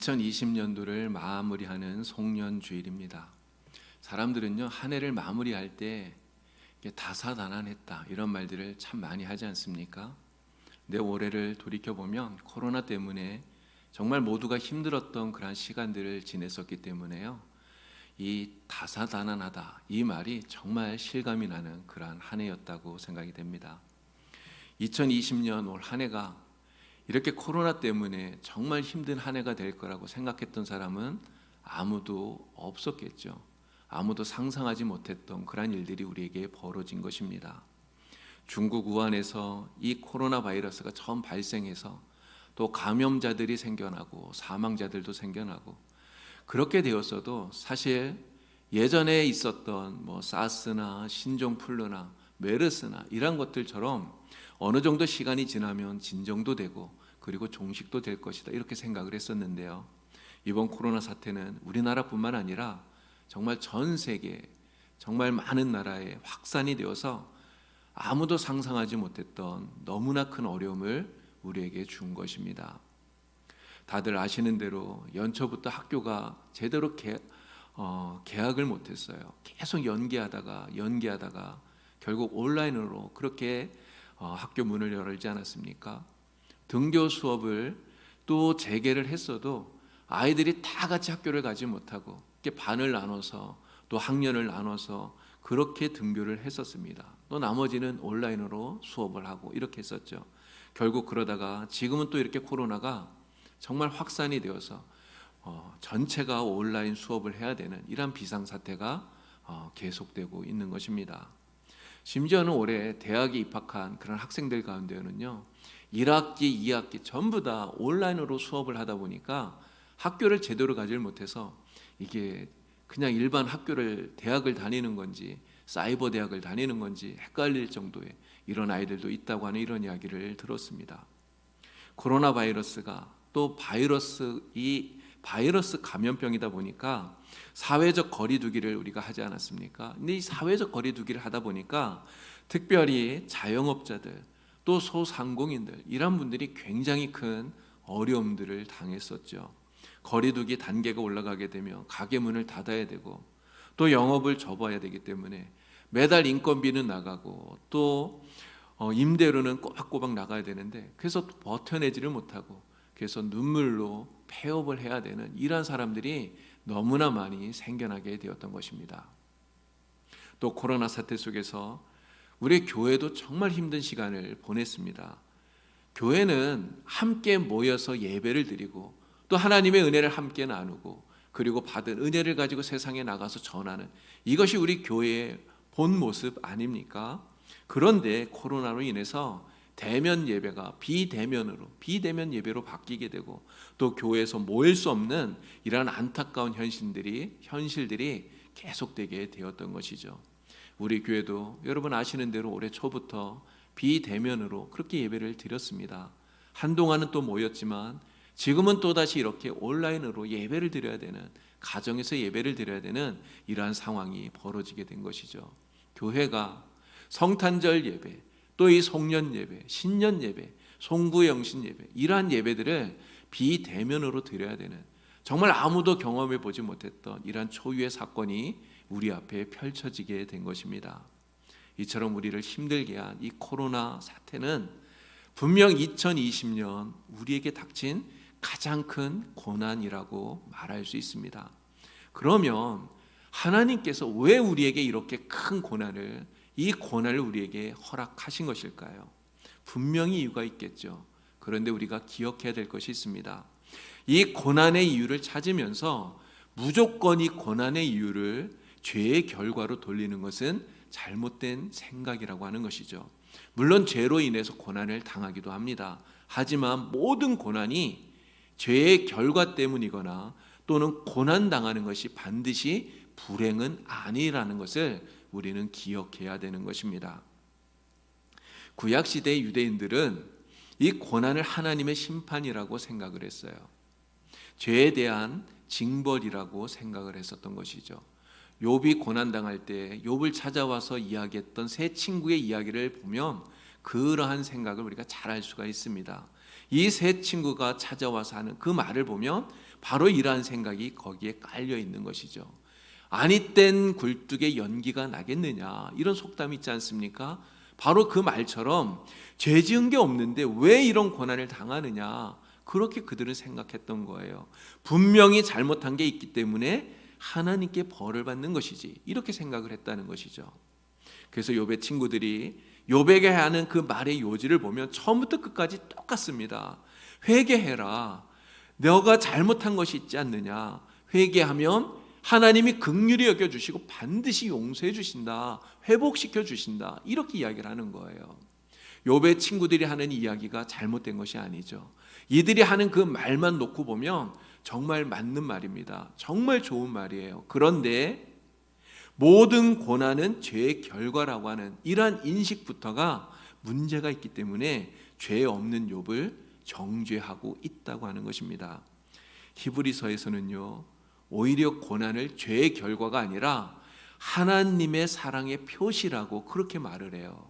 2020년도를 마무리하는 송년주일입니다. 사람들은요, 한 해를 마무리할 때 다사다난했다 이런 말들을 참 많이 하지 않습니까? 내 올해를 돌이켜보면 코로나 때문에 정말 모두가 힘들었던 그런 시간들을 지냈었기 때문에요, 이 다사다난하다 이 말이 정말 실감이 나는 그러한 한 해였다고 생각이 됩니다. 2020년 올 한 해가 이렇게 코로나 때문에 정말 힘든 한 해가 될 거라고 생각했던 사람은 아무도 없었겠죠. 아무도 상상하지 못했던 그런 일들이 우리에게 벌어진 것입니다. 중국 우한에서 이 코로나 바이러스가 처음 발생해서 또 감염자들이 생겨나고 사망자들도 생겨나고, 그렇게 되었어도 사실 예전에 있었던 사스나 신종플루나 메르스나 이런 것들처럼 어느 정도 시간이 지나면 진정도 되고 그리고 종식도 될 것이다 이렇게 생각을 했었는데요, 이번 코로나 사태는 우리나라뿐만 아니라 정말 전 세계 정말 많은 나라에 확산이 되어서 아무도 상상하지 못했던 너무나 큰 어려움을 우리에게 준 것입니다. 다들 아시는 대로 연초부터 학교가 제대로 개학을 못했어요. 계속 연기하다가 결국 온라인으로 그렇게 학교 문을 열지 않았습니까? 등교 수업을 또 재개를 했어도 아이들이 다 같이 학교를 가지 못하고 이렇게 반을 나눠서 또 학년을 나눠서 그렇게 등교를 했었습니다. 또 나머지는 온라인으로 수업을 하고 이렇게 했었죠. 결국 그러다가 지금은 또 이렇게 코로나가 정말 확산이 되어서 전체가 온라인 수업을 해야 되는 이런 비상사태가 계속되고 있는 것입니다. 심지어는 올해 대학에 입학한 그런 학생들 가운데는요, 1학기, 2학기 전부 다 온라인으로 수업을 하다 보니까 학교를 제대로 가질 못해서 이게 그냥 일반 학교를 대학을 다니는 건지 사이버 대학을 다니는 건지 헷갈릴 정도의 이런 아이들도 있다고 하는 이런 이야기를 들었습니다. 코로나 바이러스가 또 바이러스 감염병이다 보니까 사회적 거리두기를 우리가 하지 않았습니까? 근데 이 사회적 거리두기를 하다 보니까 특별히 자영업자들 또 소상공인들 이런 분들이 굉장히 큰 어려움들을 당했었죠. 거리두기 단계가 올라가게 되면 가게 문을 닫아야 되고 또 영업을 접어야 되기 때문에 매달 인건비는 나가고 또 임대료는 꼬박꼬박 나가야 되는데, 그래서 버텨내지를 못하고 그래서 눈물로 폐업을 해야 되는 이런 사람들이 너무나 많이 생겨나게 되었던 것입니다. 또 코로나 사태 속에서 우리 교회도 정말 힘든 시간을 보냈습니다. 교회는 함께 모여서 예배를 드리고 또 하나님의 은혜를 함께 나누고 그리고 받은 은혜를 가지고 세상에 나가서 전하는, 이것이 우리 교회의 본 모습 아닙니까? 그런데 코로나로 인해서 대면 예배가 비대면 예배로 바뀌게 되고 또 교회에서 모일 수 없는 이러한 안타까운 현실들이 계속되게 되었던 것이죠. 우리 교회도 여러분 아시는 대로 올해 초부터 비대면으로 그렇게 예배를 드렸습니다. 한동안은 또 모였지만 지금은 또다시 이렇게 온라인으로 예배를 드려야 되는, 가정에서 예배를 드려야 되는 이러한 상황이 벌어지게 된 것이죠. 교회가 성탄절 예배, 또 이 송년 예배, 신년 예배, 송구영신 예배 이러한 예배들을 비대면으로 드려야 되는, 정말 아무도 경험해 보지 못했던 이러한 초유의 사건이 우리 앞에 펼쳐지게 된 것입니다. 이처럼 우리를 힘들게 한 이 코로나 사태는 분명 2020년 우리에게 닥친 가장 큰 고난이라고 말할 수 있습니다. 그러면 하나님께서 왜 우리에게 이렇게 큰 고난을, 이 고난을 우리에게 허락하신 것일까요? 분명히 이유가 있겠죠. 그런데 우리가 기억해야 될 것이 있습니다. 이 고난의 이유를 찾으면서 무조건 이 고난의 이유를 죄의 결과로 돌리는 것은 잘못된 생각이라고 하는 것이죠. 물론 죄로 인해서 고난을 당하기도 합니다. 하지만 모든 고난이 죄의 결과 때문이거나 또는 고난당하는 것이 반드시 불행은 아니라는 것을 우리는 기억해야 되는 것입니다. 구약시대의 유대인들은 이 고난을 하나님의 심판이라고 생각을 했어요. 죄에 대한 징벌이라고 생각을 했었던 것이죠. 욥이 고난당할 때 욥을 찾아와서 이야기했던 세 친구의 이야기를 보면 그러한 생각을 우리가 잘 알 수가 있습니다. 이 세 친구가 찾아와서 하는 그 말을 보면 바로 이러한 생각이 거기에 깔려 있는 것이죠. 아니 땐 굴뚝에 연기가 나겠느냐, 이런 속담이 있지 않습니까? 바로 그 말처럼 죄 지은 게 없는데 왜 이런 고난을 당하느냐, 그렇게 그들은 생각했던 거예요. 분명히 잘못한 게 있기 때문에 하나님께 벌을 받는 것이지, 이렇게 생각을 했다는 것이죠. 그래서 욥의 친구들이 욥에게 하는 그 말의 요지를 보면 처음부터 끝까지 똑같습니다. 회개해라. 너가 잘못한 것이 있지 않느냐. 회개하면 하나님이 긍휼히 여겨주시고 반드시 용서해 주신다, 회복시켜 주신다, 이렇게 이야기를 하는 거예요. 욥의 친구들이 하는 이야기가 잘못된 것이 아니죠. 이들이 하는 그 말만 놓고 보면 정말 맞는 말입니다. 정말 좋은 말이에요. 그런데 모든 고난은 죄의 결과라고 하는 이러한 인식부터가 문제가 있기 때문에 죄 없는 욥을 정죄하고 있다고 하는 것입니다. 히브리서에서는요, 오히려 고난을 죄의 결과가 아니라 하나님의 사랑의 표시라고 그렇게 말을 해요.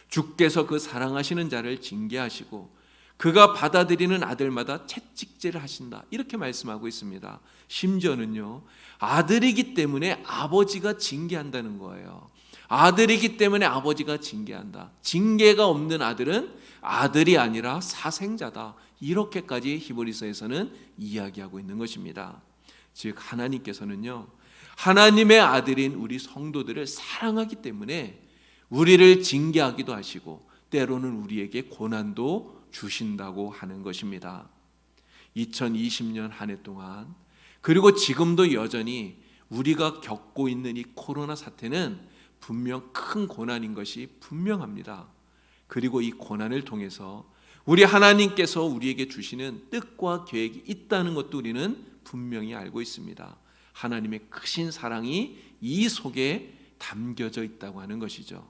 주께서 그 사랑하시는 자를 징계하시고 그가 받아들이는 아들마다 채찍질을 하신다, 이렇게 말씀하고 있습니다. 심지어는요, 아들이기 때문에 아버지가 징계한다는 거예요. 아들이기 때문에 아버지가 징계한다. 징계가 없는 아들은 아들이 아니라 사생자다, 이렇게까지 히브리서에서는 이야기하고 있는 것입니다. 즉 하나님께서는요, 하나님의 아들인 우리 성도들을 사랑하기 때문에 우리를 징계하기도 하시고 때로는 우리에게 고난도 주신다고 하는 것입니다. 2020년 한 해 동안, 그리고 지금도 여전히 우리가 겪고 있는 이 코로나 사태는 분명 큰 고난인 것이 분명합니다. 그리고 이 고난을 통해서 우리 하나님께서 우리에게 주시는 뜻과 계획이 있다는 것도 우리는 분명히 알고 있습니다. 하나님의 크신 사랑이 이 속에 담겨져 있다고 하는 것이죠.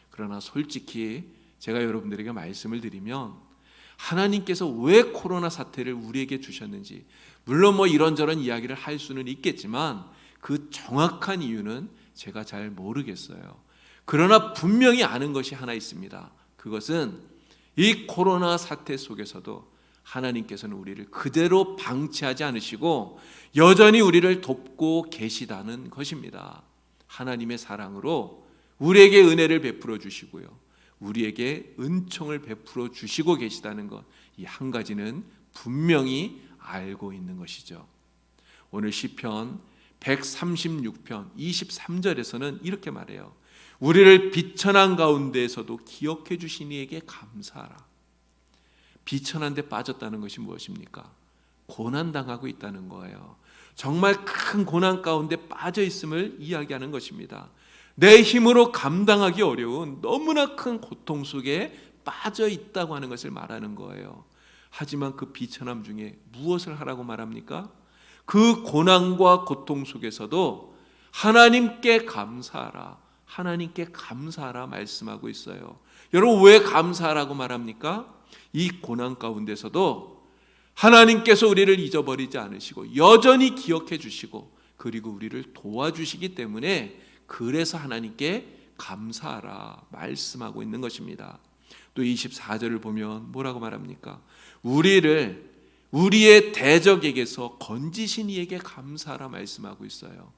그러나 솔직히 제가 여러분들에게 말씀을 드리면 하나님께서 왜 코로나 사태를 우리에게 주셨는지, 물론 이런저런 이야기를 할 수는 있겠지만 그 정확한 이유는 제가 잘 모르겠어요. 그러나 분명히 아는 것이 하나 있습니다. 그것은 이 코로나 사태 속에서도 하나님께서는 우리를 그대로 방치하지 않으시고 여전히 우리를 돕고 계시다는 것입니다. 하나님의 사랑으로 우리에게 은혜를 베풀어 주시고요, 우리에게 은총을 베풀어 주시고 계시다는 것, 이 한 가지는 분명히 알고 있는 것이죠. 오늘 시편 136편 23절에서는 이렇게 말해요. 우리를 비천한 가운데에서도 기억해 주신 이에게 감사하라. 비천한 데 빠졌다는 것이 무엇입니까? 고난당하고 있다는 거예요. 정말 큰 고난 가운데 빠져 있음을 이야기하는 것입니다. 내 힘으로 감당하기 어려운 너무나 큰 고통 속에 빠져 있다고 하는 것을 말하는 거예요. 하지만 그 비천함 중에 무엇을 하라고 말합니까? 그 고난과 고통 속에서도 하나님께 감사하라, 하나님께 감사하라 말씀하고 있어요. 여러분, 왜 감사하라고 말합니까? 이 고난 가운데서도 하나님께서 우리를 잊어버리지 않으시고 여전히 기억해 주시고 그리고 우리를 도와주시기 때문에, 그래서 하나님께 감사하라 말씀하고 있는 것입니다. 또 24절을 보면 뭐라고 말합니까? 우리를 우리의 대적에게서 건지신 이에게 감사하라 말씀하고 있어요.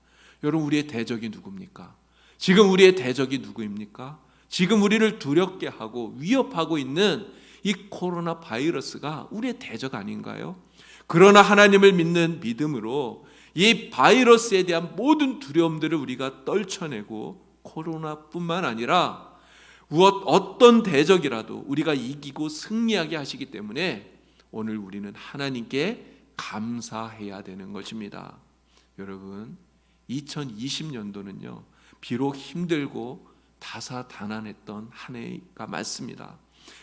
여러분, 우리의 대적이 누굽니까? 지금 우리의 대적이 누구입니까? 지금 우리를 두렵게 하고 위협하고 있는 이 코로나 바이러스가 우리의 대적 아닌가요? 그러나 하나님을 믿는 믿음으로 이 바이러스에 대한 모든 두려움들을 우리가 떨쳐내고 코로나뿐만 아니라 어떤 대적이라도 우리가 이기고 승리하게 하시기 때문에 오늘 우리는 하나님께 감사해야 되는 것입니다. 여러분, 2020년도는요 비록 힘들고 다사다난했던 한 해가 맞습니다.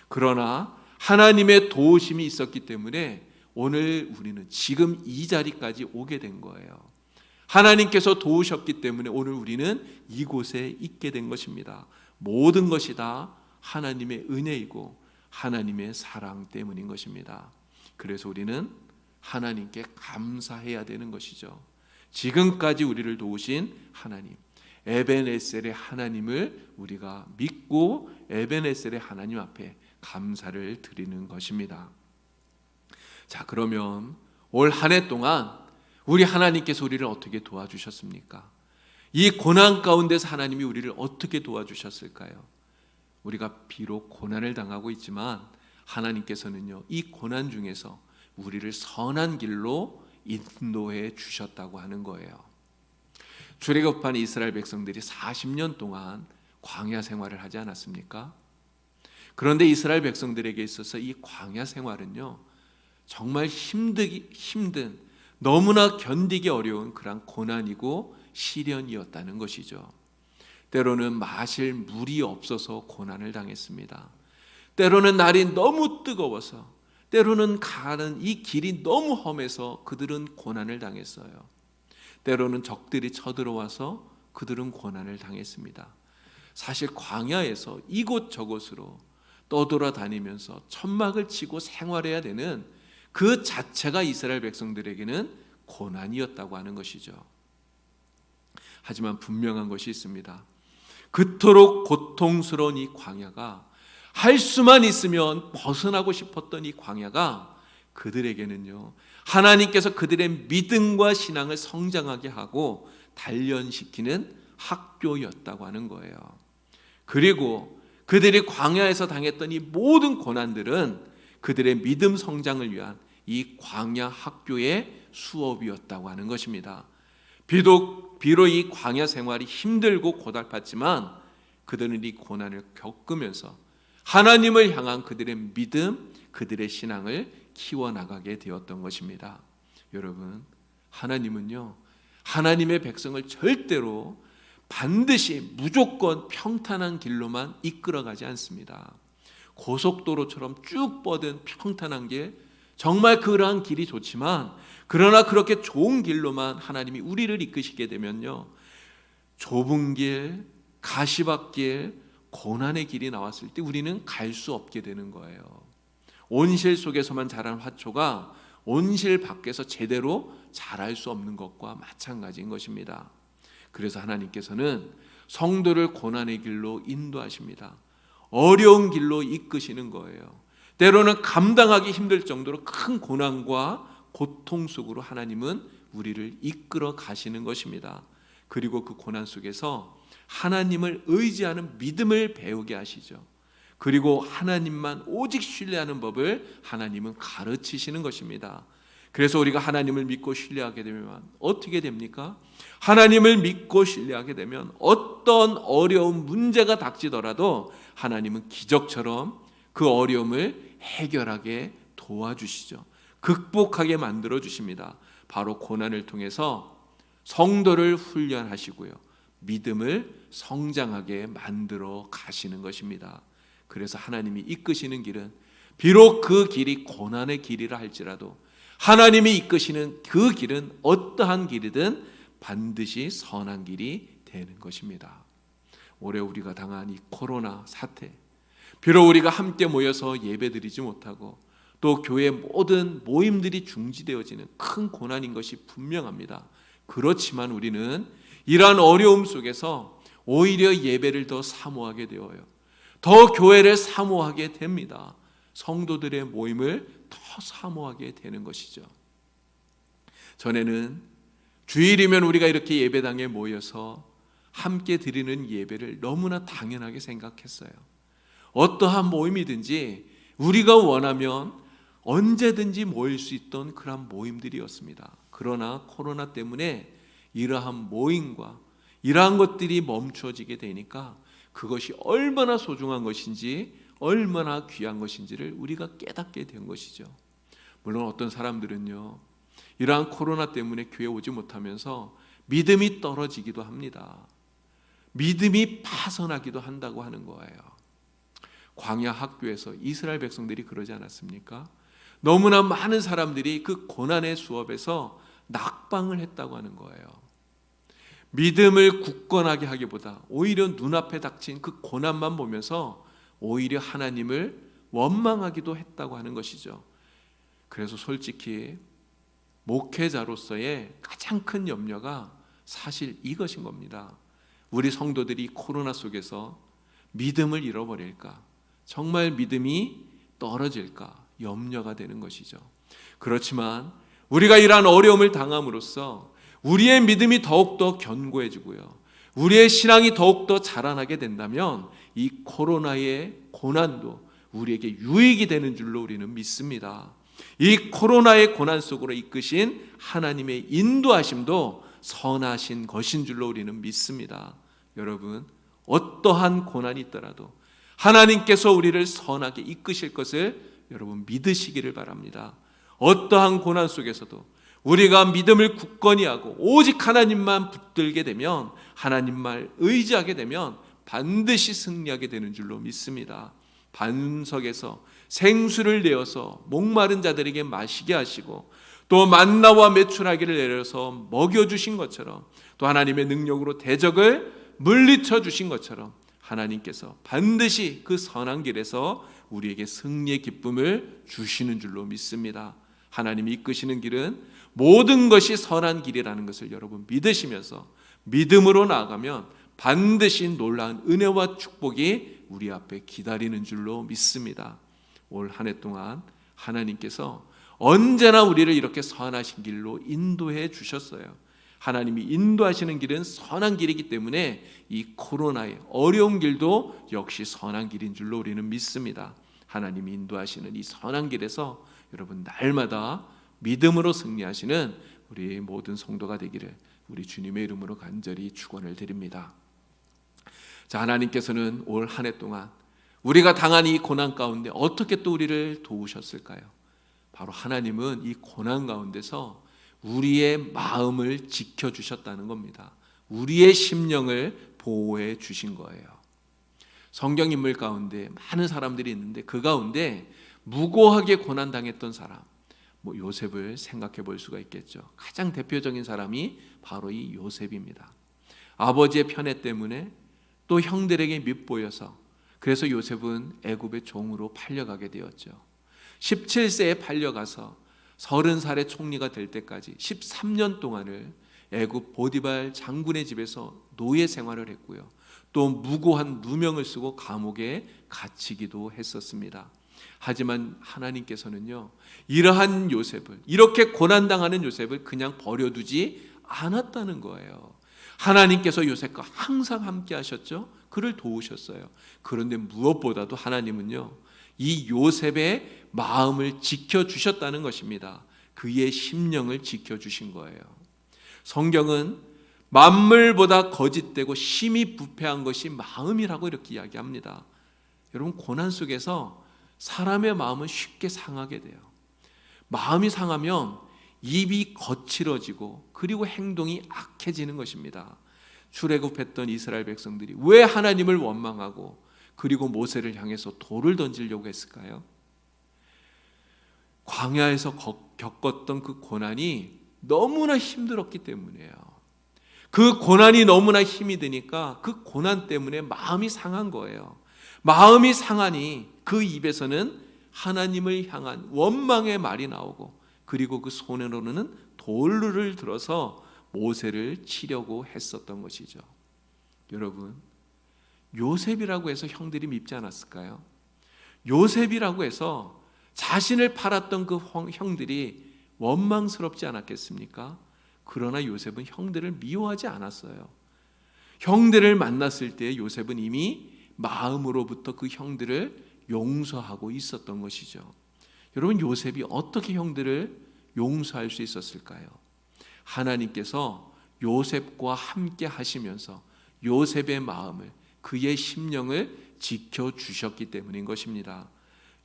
그러나 하나님의 도우심이 있었기 때문에 오늘 우리는 지금 이 자리까지 오게 된 거예요. 하나님께서 도우셨기 때문에 오늘 우리는 이곳에 있게 된 것입니다. 모든 것이 다 하나님의 은혜이고 하나님의 사랑 때문인 것입니다. 그래서 우리는 하나님께 감사해야 되는 것이죠. 지금까지 우리를 도우신 하나님, 에벤에셀의 하나님을 우리가 믿고 에벤에셀의 하나님 앞에 감사를 드리는 것입니다. 자, 그러면 올 한 해 동안 우리 하나님께서 우리를 어떻게 도와주셨습니까? 이 고난 가운데서 하나님이 우리를 어떻게 도와주셨을까요? 우리가 비록 고난을 당하고 있지만 하나님께서는요, 이 고난 중에서 우리를 선한 길로 인도해 주셨다고 하는 거예요. 출애굽한 이스라엘 백성들이 40년 동안 광야 생활을 하지 않았습니까? 그런데 이스라엘 백성들에게 있어서 이 광야 생활은요, 정말 힘든, 너무나 견디기 어려운 그런 고난이고 시련이었다는 것이죠. 때로는 마실 물이 없어서 고난을 당했습니다. 때로는 날이 너무 뜨거워서, 때로는 가는 이 길이 너무 험해서 그들은 고난을 당했어요. 때로는 적들이 쳐들어와서 그들은 고난을 당했습니다. 사실 광야에서 이곳저곳으로 떠돌아다니면서 천막을 치고 생활해야 되는 그 자체가 이스라엘 백성들에게는 고난이었다고 하는 것이죠. 하지만 분명한 것이 있습니다. 그토록 고통스러운 이 광야가, 할 수만 있으면 벗어나고 싶었던 이 광야가 그들에게는요, 하나님께서 그들의 믿음과 신앙을 성장하게 하고 단련시키는 학교였다고 하는 거예요. 그리고 그들이 광야에서 당했던 이 모든 고난들은 그들의 믿음 성장을 위한 이 광야 학교의 수업이었다고 하는 것입니다. 비록 이 광야 생활이 힘들고 고달팠지만 그들은 이 고난을 겪으면서 하나님을 향한 그들의 믿음, 그들의 신앙을 키워나가게 되었던 것입니다. 여러분, 하나님은요, 하나님의 백성을 절대로 반드시 무조건 평탄한 길로만 이끌어가지 않습니다. 고속도로처럼 쭉 뻗은 평탄한 길, 정말 그러한 길이 좋지만, 그러나 그렇게 좋은 길로만 하나님이 우리를 이끄시게 되면요, 좁은 길, 가시밭길, 고난의 길이 나왔을 때 우리는 갈 수 없게 되는 거예요. 온실 속에서만 자란 화초가 온실 밖에서 제대로 자랄 수 없는 것과 마찬가지인 것입니다. 그래서 하나님께서는 성도를 고난의 길로 인도하십니다. 어려운 길로 이끄시는 거예요. 때로는 감당하기 힘들 정도로 큰 고난과 고통 속으로 하나님은 우리를 이끌어 가시는 것입니다. 그리고 그 고난 속에서 하나님을 의지하는 믿음을 배우게 하시죠. 그리고 하나님만 오직 신뢰하는 법을 하나님은 가르치시는 것입니다. 그래서 우리가 하나님을 믿고 신뢰하게 되면 어떻게 됩니까? 하나님을 믿고 신뢰하게 되면 어떤 어려운 문제가 닥치더라도 하나님은 기적처럼 그 어려움을 해결하게 도와주시죠. 극복하게 만들어 주십니다. 바로 고난을 통해서 성도를 훈련하시고요, 믿음을 성장하게 만들어 가시는 것입니다. 그래서 하나님이 이끄시는 길은 비록 그 길이 고난의 길이라 할지라도 하나님이 이끄시는 그 길은 어떠한 길이든 반드시 선한 길이 되는 것입니다. 올해 우리가 당한 이 코로나 사태, 비록 우리가 함께 모여서 예배드리지 못하고 또 교회 모든 모임들이 중지되어지는 큰 고난인 것이 분명합니다. 그렇지만 우리는 이러한 어려움 속에서 오히려 예배를 더 사모하게 되어요. 더 교회를 사모하게 됩니다. 성도들의 모임을 더 사모하게 되는 것이죠. 전에는 주일이면 우리가 이렇게 예배당에 모여서 함께 드리는 예배를 너무나 당연하게 생각했어요. 어떠한 모임이든지 우리가 원하면 언제든지 모일 수 있던 그런 모임들이었습니다. 그러나 코로나 때문에 이러한 모임과 이러한 것들이 멈춰지게 되니까 그것이 얼마나 소중한 것인지, 얼마나 귀한 것인지를 우리가 깨닫게 된 것이죠. 물론 어떤 사람들은요, 이러한 코로나 때문에 교회 오지 못하면서 믿음이 떨어지기도 합니다. 믿음이 파선하기도 한다고 하는 거예요. 광야 학교에서 이스라엘 백성들이 그러지 않았습니까? 너무나 많은 사람들이 그 고난의 수업에서 낙방을 했다고 하는 거예요. 믿음을 굳건하게 하기보다 오히려 눈앞에 닥친 그 고난만 보면서 오히려 하나님을 원망하기도 했다고 하는 것이죠. 그래서 솔직히 목회자로서의 가장 큰 염려가 사실 이것인 겁니다. 우리 성도들이 코로나 속에서 믿음을 잃어버릴까, 정말 믿음이 떨어질까 염려가 되는 것이죠. 그렇지만 우리가 이러한 어려움을 당함으로써 우리의 믿음이 더욱더 견고해지고요, 우리의 신앙이 더욱더 자라나게 된다면 이 코로나의 고난도 우리에게 유익이 되는 줄로 우리는 믿습니다. 이 코로나의 고난 속으로 이끄신 하나님의 인도하심도 선하신 것인 줄로 우리는 믿습니다. 여러분, 어떠한 고난이 있더라도 하나님께서 우리를 선하게 이끄실 것을 여러분 믿으시기를 바랍니다. 어떠한 고난 속에서도 우리가 믿음을 굳건히 하고 오직 하나님만 붙들게 되면, 하나님만 의지하게 되면 반드시 승리하게 되는 줄로 믿습니다. 반석에서 생수를 내어서 목마른 자들에게 마시게 하시고 또 만나와 메추라기를 내려서 먹여주신 것처럼, 또 하나님의 능력으로 대적을 물리쳐 주신 것처럼 하나님께서 반드시 그 선한 길에서 우리에게 승리의 기쁨을 주시는 줄로 믿습니다. 하나님이 이끄시는 길은 모든 것이 선한 길이라는 것을 여러분 믿으시면서 믿음으로 나아가면 반드시 놀라운 은혜와 축복이 우리 앞에 기다리는 줄로 믿습니다. 올 한 해 동안 하나님께서 언제나 우리를 이렇게 선하신 길로 인도해 주셨어요. 하나님이 인도하시는 길은 선한 길이기 때문에 이 코로나의 어려운 길도 역시 선한 길인 줄로 우리는 믿습니다. 하나님이 인도하시는 이 선한 길에서 여러분 날마다 믿음으로 승리하시는 우리 모든 성도가 되기를 우리 주님의 이름으로 간절히 축원을 드립니다. 자, 하나님께서는 올 한 해 동안 우리가 당한 이 고난 가운데 어떻게 또 우리를 도우셨을까요? 바로 하나님은 이 고난 가운데서 우리의 마음을 지켜주셨다는 겁니다. 우리의 심령을 보호해 주신 거예요. 성경 인물 가운데 많은 사람들이 있는데 그 가운데 무고하게 고난당했던 사람, 요셉을 생각해 볼 수가 있겠죠. 가장 대표적인 사람이 바로 이 요셉입니다. 아버지의 편애 때문에 또 형들에게 밉보여서 그래서 요셉은 애굽의 종으로 팔려가게 되었죠. 17세에 팔려가서 30살의 총리가 될 때까지 13년 동안을 애굽 보디발 장군의 집에서 노예 생활을 했고요, 또 무고한 누명을 쓰고 감옥에 갇히기도 했었습니다. 하지만 하나님께서는요, 이러한 요셉을, 이렇게 고난당하는 요셉을 그냥 버려두지 않았다는 거예요. 하나님께서 요셉과 항상 함께 하셨죠. 그를 도우셨어요. 그런데 무엇보다도 하나님은요, 이 요셉의 마음을 지켜주셨다는 것입니다. 그의 심령을 지켜주신 거예요. 성경은 만물보다 거짓되고 심히 부패한 것이 마음이라고 이렇게 이야기합니다. 여러분, 고난 속에서 사람의 마음은 쉽게 상하게 돼요. 마음이 상하면 입이 거칠어지고 그리고 행동이 악해지는 것입니다. 출애굽했던 이스라엘 백성들이 왜 하나님을 원망하고 그리고 모세를 향해서 돌을 던지려고 했을까요? 광야에서 겪었던 그 고난이 너무나 힘들었기 때문이에요. 그 고난이 너무나 힘이 드니까 그 고난 때문에 마음이 상한 거예요. 마음이 상하니 그 입에서는 하나님을 향한 원망의 말이 나오고 그리고 그 손으로는 돌을 들어서 모세를 치려고 했었던 것이죠. 여러분, 요셉이라고 해서 형들이 밉지 않았을까요? 요셉이라고 해서 자신을 팔았던 그 형들이 원망스럽지 않았겠습니까? 그러나 요셉은 형들을 미워하지 않았어요. 형들을 만났을 때 요셉은 이미 마음으로부터 그 형들을 용서하고 있었던 것이죠. 여러분, 요셉이 어떻게 형들을 용서할 수 있었을까요? 하나님께서 요셉과 함께 하시면서 요셉의 마음을, 그의 심령을 지켜주셨기 때문인 것입니다.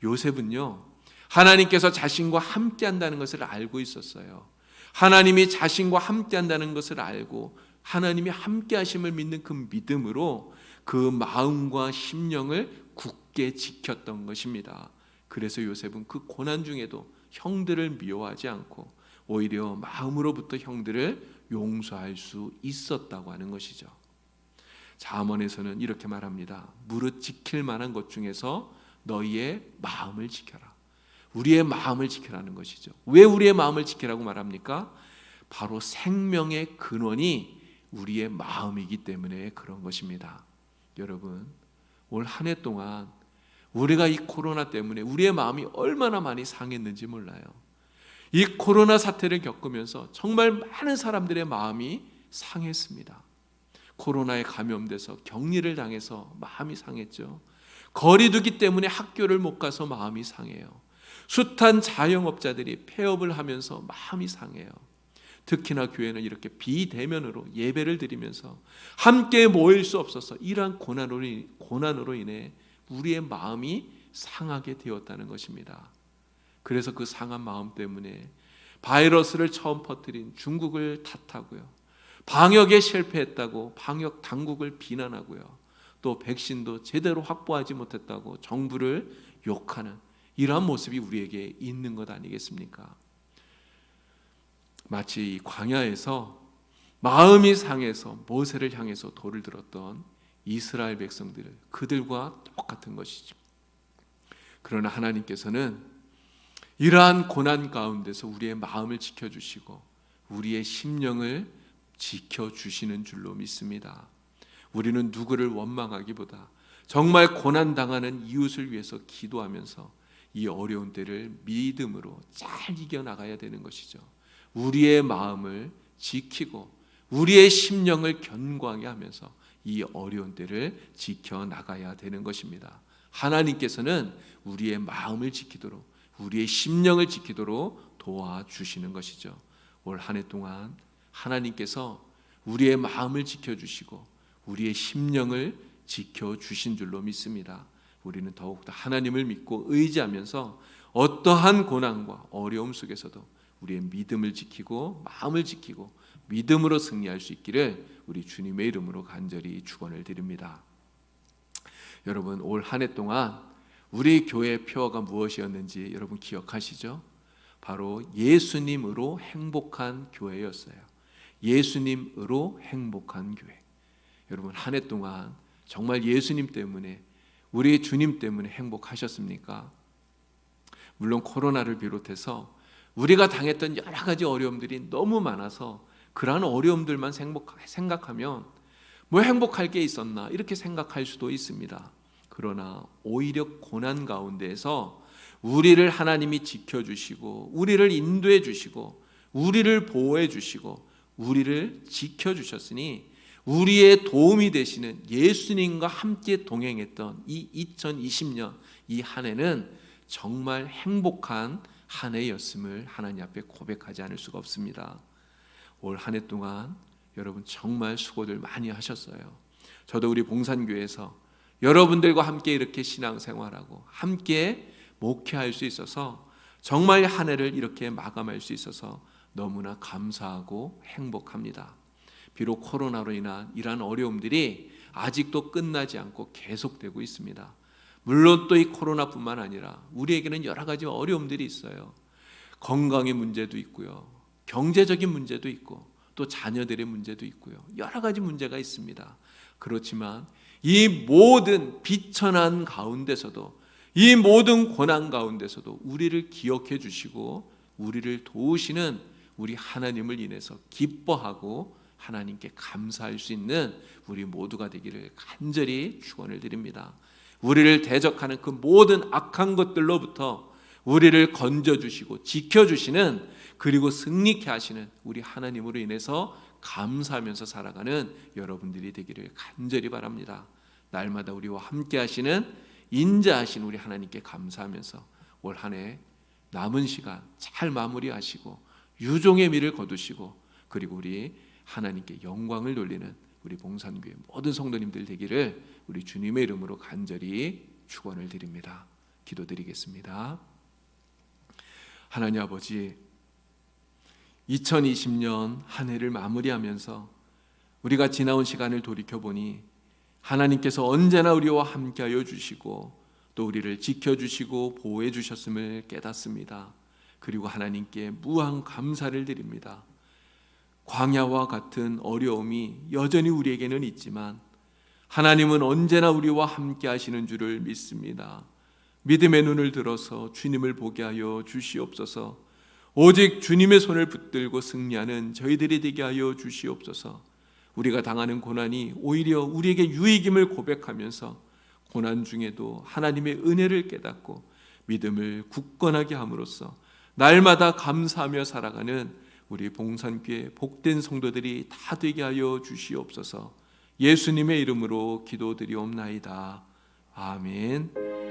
요셉은요, 하나님께서 자신과 함께 한다는 것을 알고 있었어요. 하나님이 자신과 함께 한다는 것을 알고 하나님이 함께 하심을 믿는 그 믿음으로 그 마음과 심령을 굳게 지켰던 것입니다. 그래서 요셉은 그 고난 중에도 형들을 미워하지 않고 오히려 마음으로부터 형들을 용서할 수 있었다고 하는 것이죠. 잠언에서는 이렇게 말합니다. 무릇 지킬 만한 것 중에서 너희의 마음을 지켜라. 우리의 마음을 지켜라는 것이죠. 왜 우리의 마음을 지키라고 말합니까? 바로 생명의 근원이 우리의 마음이기 때문에 그런 것입니다. 여러분, 올 한 해 동안 우리가 이 코로나 때문에 우리의 마음이 얼마나 많이 상했는지 몰라요. 이 코로나 사태를 겪으면서 정말 많은 사람들의 마음이 상했습니다. 코로나에 감염돼서 격리를 당해서 마음이 상했죠. 거리두기 때문에 학교를 못 가서 마음이 상해요. 숱한 자영업자들이 폐업을 하면서 마음이 상해요. 특히나 교회는 이렇게 비대면으로 예배를 드리면서 함께 모일 수 없어서 이러한 고난으로 인해 우리의 마음이 상하게 되었다는 것입니다. 그래서 그 상한 마음 때문에 바이러스를 처음 퍼뜨린 중국을 탓하고요, 방역에 실패했다고 방역 당국을 비난하고요, 또 백신도 제대로 확보하지 못했다고 정부를 욕하는 이러한 모습이 우리에게 있는 것 아니겠습니까? 마치 광야에서 마음이 상해서 모세를 향해서 돌을 들었던 이스라엘 백성들, 그들과 똑같은 것이죠. 그러나 하나님께서는 이러한 고난 가운데서 우리의 마음을 지켜주시고 우리의 심령을 지켜주시는 줄로 믿습니다. 우리는 누구를 원망하기보다 정말 고난당하는 이웃을 위해서 기도하면서 이 어려운 때를 믿음으로 잘 이겨나가야 되는 것이죠. 우리의 마음을 지키고 우리의 심령을 견고하게 하면서 이 어려운 때를 지켜나가야 되는 것입니다. 하나님께서는 우리의 마음을 지키도록, 우리의 심령을 지키도록 도와주시는 것이죠. 올 한 해 동안 하나님께서 우리의 마음을 지켜주시고 우리의 심령을 지켜주신 줄로 믿습니다. 우리는 더욱더 하나님을 믿고 의지하면서 어떠한 고난과 어려움 속에서도 우리의 믿음을 지키고 마음을 지키고 믿음으로 승리할 수 있기를 우리 주님의 이름으로 간절히 축원을 드립니다. 여러분, 올 한 해 동안 우리 교회의 표어가 무엇이었는지 여러분 기억하시죠? 바로 예수님으로 행복한 교회였어요. 예수님으로 행복한 교회. 여러분, 한 해 동안 정말 예수님 때문에, 우리 주님 때문에 행복하셨습니까? 물론 코로나를 비롯해서 우리가 당했던 여러 가지 어려움들이 너무 많아서 그러한 어려움들만 생각하면 뭐 행복할 게 있었나 이렇게 생각할 수도 있습니다. 그러나 오히려 고난 가운데에서 우리를 하나님이 지켜주시고 우리를 인도해 주시고 우리를 보호해 주시고 우리를 지켜주셨으니 우리의 도움이 되시는 예수님과 함께 동행했던 이 2020년 이 한 해는 정말 행복한 한 해였음을 하나님 앞에 고백하지 않을 수가 없습니다. 올 한 해 동안 여러분 정말 수고들 많이 하셨어요. 저도 우리 봉산교회에서 여러분들과 함께 이렇게 신앙생활하고 함께 목회할 수 있어서 정말 한 해를 이렇게 마감할 수 있어서 너무나 감사하고 행복합니다. 비록 코로나로 인한 이러한 어려움들이 아직도 끝나지 않고 계속되고 있습니다. 물론 또 이 코로나뿐만 아니라 우리에게는 여러 가지 어려움들이 있어요. 건강의 문제도 있고요, 경제적인 문제도 있고 또 자녀들의 문제도 있고요, 여러 가지 문제가 있습니다. 그렇지만 이 모든 비천한 가운데서도, 이 모든 고난 가운데서도 우리를 기억해 주시고 우리를 도우시는 우리 하나님을 인해서 기뻐하고 하나님께 감사할 수 있는 우리 모두가 되기를 간절히 축원을 드립니다. 우리를 대적하는 그 모든 악한 것들로부터 우리를 건져주시고 지켜주시는, 그리고 승리케 하시는 우리 하나님으로 인해서 감사하면서 살아가는 여러분들이 되기를 간절히 바랍니다. 날마다 우리와 함께 하시는 인자하신 우리 하나님께 감사하면서 올 한 해 남은 시간 잘 마무리하시고 유종의 미를 거두시고 그리고 우리 하나님께 영광을 돌리는 우리 봉산교회 모든 성도님들 되기를 우리 주님의 이름으로 간절히 축원을 드립니다. 기도드리겠습니다. 하나님 아버지, 2020년 한 해를 마무리하면서 우리가 지나온 시간을 돌이켜보니 하나님께서 언제나 우리와 함께하여 주시고 또 우리를 지켜주시고 보호해 주셨음을 깨닫습니다. 그리고 하나님께 무한 감사를 드립니다. 광야와 같은 어려움이 여전히 우리에게는 있지만 하나님은 언제나 우리와 함께 하시는 줄을 믿습니다. 믿음의 눈을 들어서 주님을 보게 하여 주시옵소서. 오직 주님의 손을 붙들고 승리하는 저희들이 되게 하여 주시옵소서. 우리가 당하는 고난이 오히려 우리에게 유익임을 고백하면서 고난 중에도 하나님의 은혜를 깨닫고 믿음을 굳건하게 함으로써 날마다 감사하며 살아가는 우리 봉산교회 복된 성도들이 다 되게 하여 주시옵소서. 예수님의 이름으로 기도드리옵나이다. 아멘.